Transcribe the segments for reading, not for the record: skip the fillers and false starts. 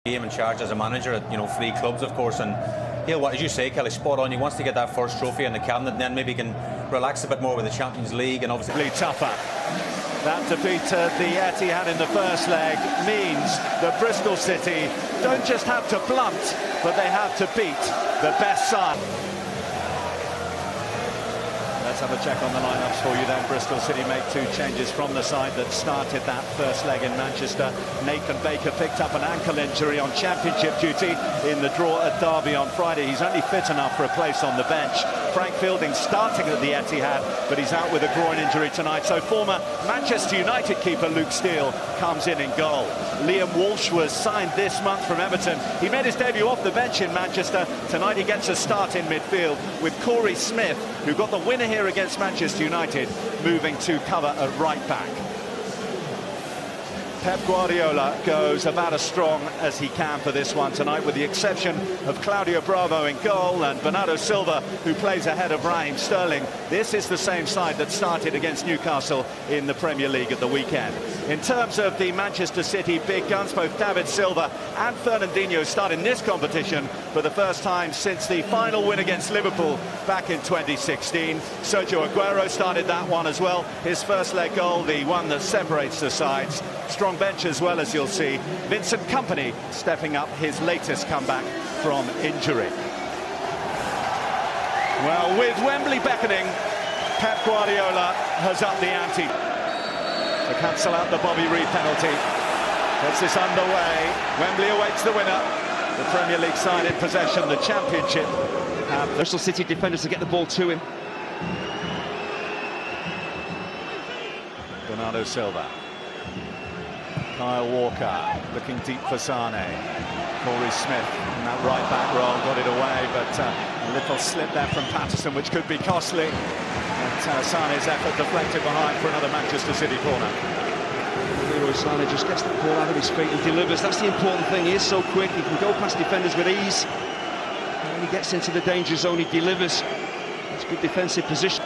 Game in charge as a manager at 3 clubs, of course, and he'll, as you say, Kelly, spot on. He wants to get that first trophy in the cabinet, and then maybe he can relax a bit more with the Champions League and obviously tougher. That defeat at the Etihad in the first leg means that Bristol City don't just have to blunt, but they have to beat the best side. Let's have a check on the lineups for you then. Bristol City make 2 changes from the side that started that first leg in Manchester. Nathan Baker picked up an ankle injury on championship duty in the draw at Derby on Friday. He's only fit enough for a place on the bench. Frank Fielding starting at the Etihad, but he's out with a groin injury tonight. So former Manchester United keeper Luke Steele comes in goal. Liam Walsh was signed this month from Everton. He made his debut off the bench in Manchester. Tonight he gets a start in midfield with Corey Smith, who got the winner here against Manchester United, moving to cover at right back. Pep Guardiola goes about as strong as he can for this one tonight, with the exception of Claudio Bravo in goal and Bernardo Silva, who plays ahead of Raheem Sterling. This is the same side that started against Newcastle in the Premier League at the weekend. In terms of the Manchester City big guns, both David Silva and Fernandinho start in this competition for the first time since the final win against Liverpool back in 2016. Sergio Aguero started that one as well. His first leg goal, the one that separates the sides. Strong bench as well, as you'll see. Vincent Kompany stepping up his latest comeback from injury. Well, with Wembley beckoning, Pep Guardiola has upped the ante to cancel out the Bobby Reid penalty. Gets this underway. Wembley awaits the winner. The Premier League side in possession, the Championship. Bristol City defenders to get the ball to him. Bernardo Silva. Kyle Walker looking deep for Sane. Corey Smith in that right back role, got it away, but a little slip there from Patterson, which could be costly. And Sane's effort deflected behind for another Manchester City corner. Leroy Sane just gets the ball out of his feet and delivers. That's the important thing. He is so quick, he can go past defenders with ease. And when he gets into the danger zone, he delivers. It's good defensive position.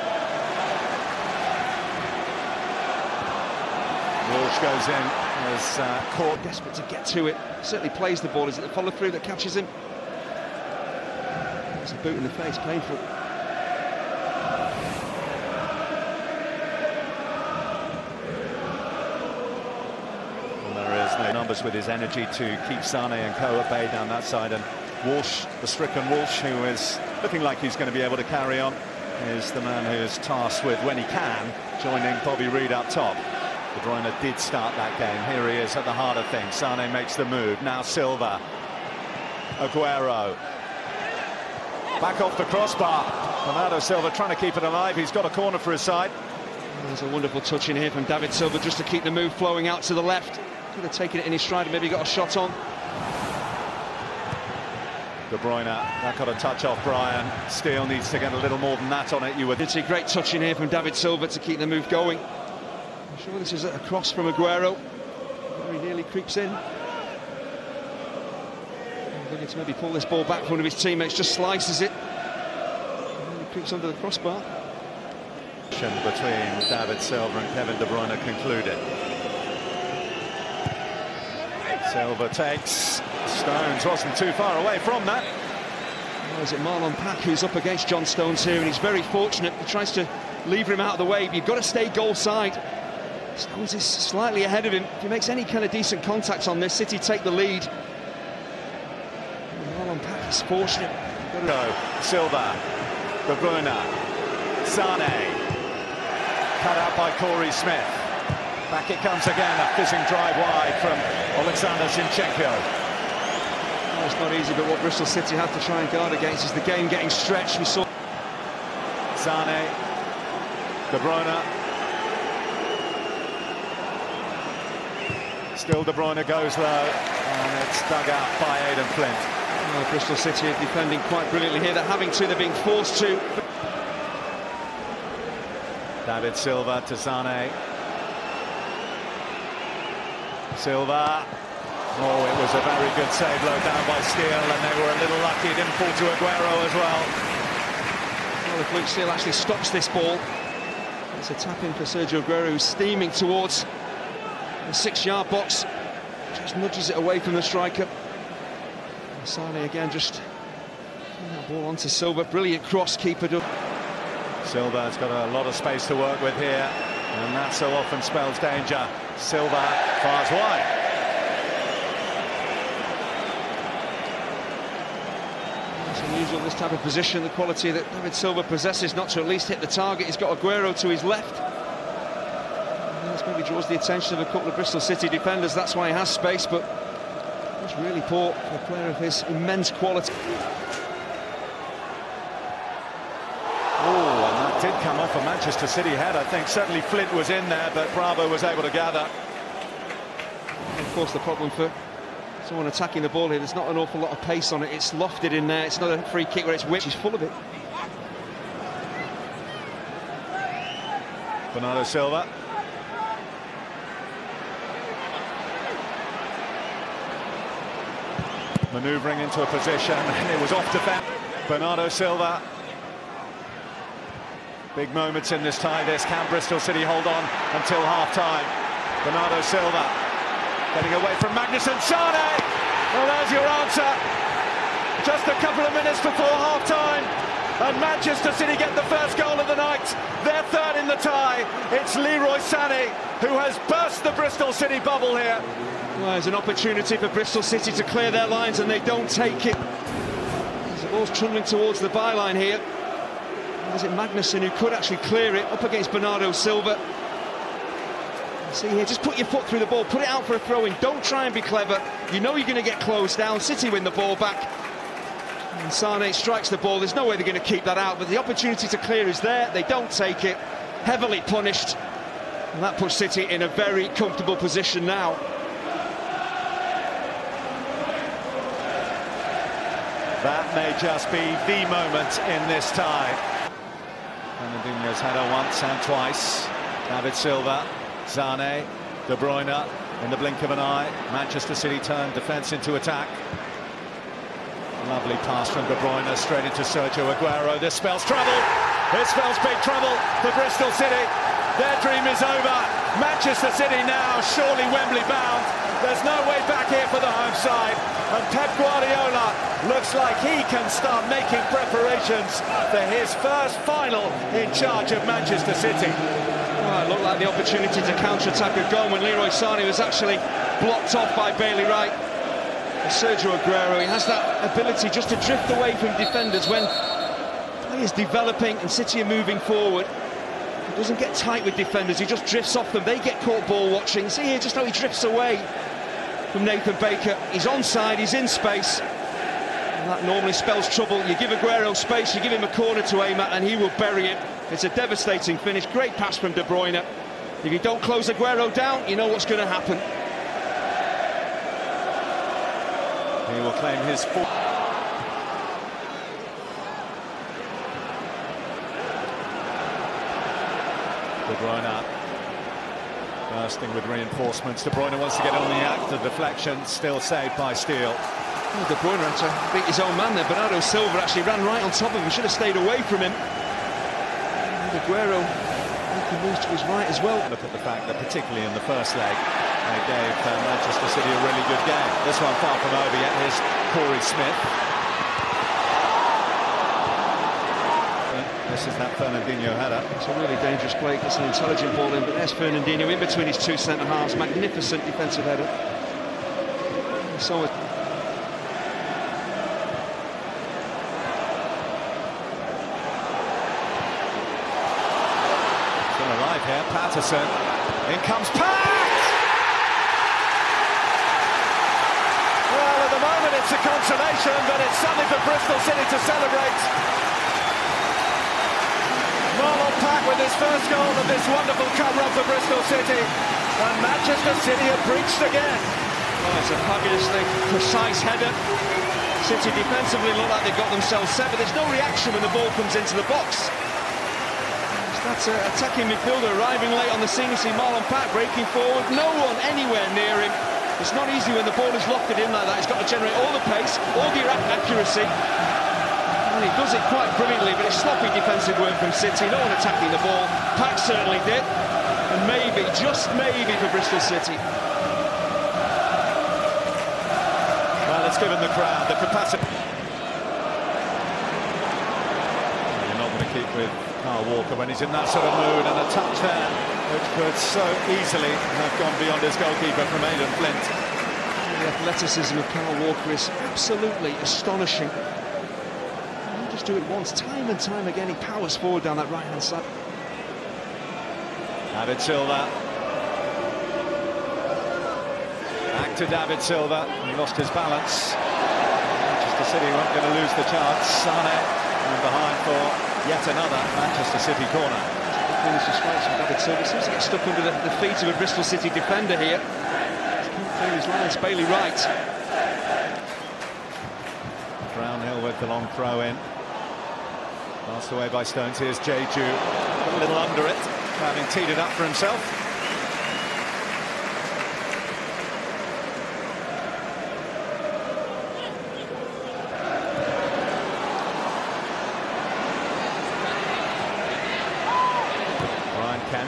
Walsh goes in as caught. Desperate to get to it. Certainly plays the ball. Is it the follow through that catches him? It's a boot in the face, painful. Well, there is no numbers with his energy to keep Sane and co at bay down that side, and Walsh, the stricken Walsh, who is looking like he's going to be able to carry on, is the man who is tasked with, when he can, joining Bobby Reid up top. De Bruyne did start that game. Here he is at the heart of things. Sane makes the move. Now Silva. Aguero. Back off the crossbar. Bernardo Silva trying to keep it alive. He's got a corner for his side. There's a wonderful touch in here from David Silva just to keep the move flowing out to the left. Could have taken it in his stride and maybe got a shot on. De Bruyne, that got a touch off Brian. Steele needs to get a little more than that on it, you would. It's a great touch in here from David Silva to keep the move going. I'm sure this is a cross from Aguero. Very nearly creeps in. Looking to maybe pull this ball back from one of his teammates, just slices it. And he creeps under the crossbar. Between David Silva and Kevin De Bruyne concluded. Silva takes. Stones wasn't too far away from that. Oh, is it Marlon Pack who's up against John Stones here, and he's very fortunate. He tries to lever him out of the way, but you've got to stay goal side. Stones is slightly ahead of him. If he makes any kind of decent contacts on this, City take the lead. Marlon Pack is fortunate. Go, Silva, De Bruyne, Sane, cut out by Corey Smith. Back it comes again, a fizzing drive wide from Alexander Zinchenko. Oh, it's not easy, but what Bristol City have to try and guard against is the game getting stretched. We saw Sane, De Bruyne. Still De Bruyne goes low, and it's dug out by Aidan Flint. Oh, Bristol City are defending quite brilliantly here. They're having to, they're being forced to. David Silva to Sane. Silva. Oh, it was a very good save low down by Steele, and they were a little lucky. It didn't fall to Aguero as well. Well, if Luke Steele actually stops this ball, it's a tap in for Sergio Aguero, who's steaming towards the 6-yard box. Just nudges it away from the striker. Sane again, just that ball onto Silva. Brilliant cross, keeper. Silva's got a lot of space to work with here, and that so often spells danger. Silva fires wide. It's unusual, this type of position, the quality that David Silva possesses, not to at least hit the target. He's got Aguero to his left. And this maybe draws the attention of a couple of Bristol City defenders. That's why he has space, but it's really poor for a player of his immense quality. Oh, and that did come off a Manchester City head, I think. Certainly Flint was in there, but Bravo was able to gather. And of course, the problem for someone attacking the ball here, there's not an awful lot of pace on it. It's lofted in there. It's not a free kick where it's whipped. He's full of it. Bernardo Silva. Manoeuvring into a position, and it was off defence. Bernardo Silva. Big moments in this tie. Can Bristol City hold on until half-time? Bernardo Silva getting away from Magnuson. Sane! Well, there's your answer. Just a couple of minutes before half-time, and Manchester City get the first goal of the night. Their third in the tie. It's Leroy Sane who has burst the Bristol City bubble here. Well, there's an opportunity for Bristol City to clear their lines, and they don't take it. The ball's trundling towards the byline here. Was it Magnuson who could actually clear it up against Bernardo Silva? See here, just put your foot through the ball, put it out for a throw-in. Don't try and be clever. You know you're going to get closed down. City win the ball back. And Sane strikes the ball. There's no way they're going to keep that out, but the opportunity to clear is there. They don't take it. Heavily punished. And that puts City in a very comfortable position now. That may just be the moment in this tie. Fernandinho's had her once and twice. David Silva, Sane, De Bruyne in the blink of an eye. Manchester City turned defence into attack. Lovely pass from De Bruyne straight into Sergio Aguero. This spells trouble. This spells big trouble for Bristol City. Their dream is over. Manchester City now surely Wembley bound. There's no way back here for the home side. And Pep Guardiola looks like he can start making preparations for his first final in charge of Manchester City. Well, it looked like the opportunity to counter-attack a goal when Leroy Sane was actually blocked off by Bailey Wright. And Sergio Aguero, he has that ability just to drift away from defenders when play is developing and City are moving forward. He doesn't get tight with defenders, he just drifts off them. They get caught ball watching. See here just how he drifts away from Nathan Baker. He's onside, he's in space. And that normally spells trouble. You give Aguero space, you give him a corner to aim at, and he will bury it. It's a devastating finish. Great pass from De Bruyne. If you don't close Aguero down, you know what's going to happen. He will claim his fourth. De Bruyne bursting with reinforcements. De Bruyne wants to get on the act. The deflection still saved by Steele. Well, De Bruyne had to beat his own man there. Bernardo Silva actually ran right on top of him. Should have stayed away from him. And Aguero making moves to his right as well. Look at the fact that particularly in the first leg they gave Manchester City a really good game. This one far from over yet. Here's Corey Smith. This is that Fernandinho header. It's a really dangerous play. It's an intelligent ball in, but there's Fernandinho in between his two centre-halves. Magnificent defensive header. So still alive here. Patterson. In comes Pat! Well, at the moment it's a consolation, but it's something for Bristol City to celebrate. Marlon Pack with his first goal of this wonderful cup run for Bristol City, and Manchester City have breached again. oh, it's a fabulously precise header. City defensively look like they've got themselves set, but there's no reaction when the ball comes into the box. That's attacking midfielder arriving late on the scene. You see Marlon Pack breaking forward, no one anywhere near him. It's not easy when the ball is lofted in like that. He's got to generate all the pace, all the accuracy. And he does it quite brilliantly, but it's sloppy defensive work from City. No one attacking the ball. Pack certainly did. And maybe, just maybe, for Bristol City. Well, it's given the crowd the capacity. You're not going to keep with Kyle Walker when he's in that sort of mood, and a touch there which could so easily have gone beyond his goalkeeper from Aidan Flint. The athleticism of Kyle Walker is absolutely astonishing. He didn't just do it once, time and time again he powers forward down that right-hand side. David Silva. Back to David Silva. He lost his balance. Manchester City weren't going to lose the chance. Sane and behind for yet another Manchester City corner. Finishes strikes from David Silva. Seems to get stuck under the feet of a Bristol City defender here. Can't clear his lines. Bailey Wright. Brownhill with the long throw in. Passed away by Stones. Here's Jeju. A little under it, having teed it up for himself. Kent.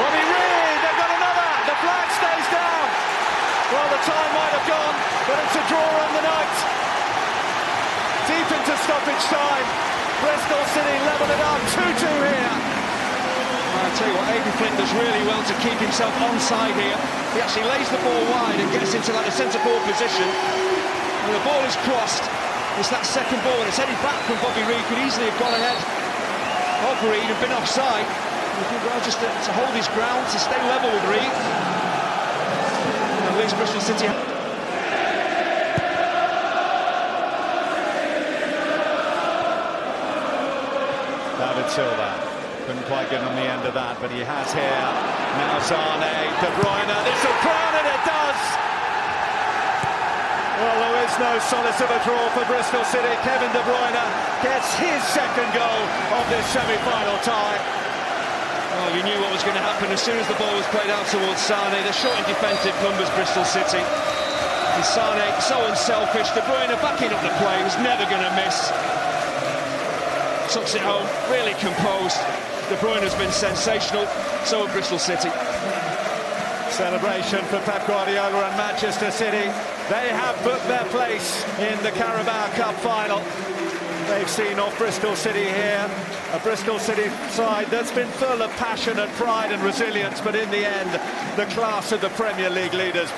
Robbie Reed, they've got another! The flag stays down! Well, the time might have gone, but it's a draw on the night. Deep into stoppage time. Bristol City level it up, 2-2 here. I'll tell you what, Aidan Flint does really well to keep himself onside here. He actually lays the ball wide and gets into like a centre-forward position. And the ball is crossed. It's that second ball, and it's headed back from Bobby Reid. Could easily have gone ahead of Reid and been offside. He did well just to hold his ground, to stay level with Reid. At least Bristol City. David Silva couldn't quite get on the end of that, but he has here. Now Sane, De Bruyne, this will crown it, it does! Well, there is no solace of a draw for Bristol City. Kevin De Bruyne gets his second goal of this semi-final tie. Well, you knew what was going to happen as soon as the ball was played out towards Sane. They're short in defensive numbers, Bristol City. And Sane, so unselfish. De Bruyne backing up the play, was never going to miss. Tucks it home, really composed. De Bruyne has been sensational, so have Bristol City. Celebration for Pep Guardiola and Manchester City. They have booked their place in the Carabao Cup final. They've seen off Bristol City here, a Bristol City side that's been full of passion and pride and resilience, but in the end, the class of the Premier League leaders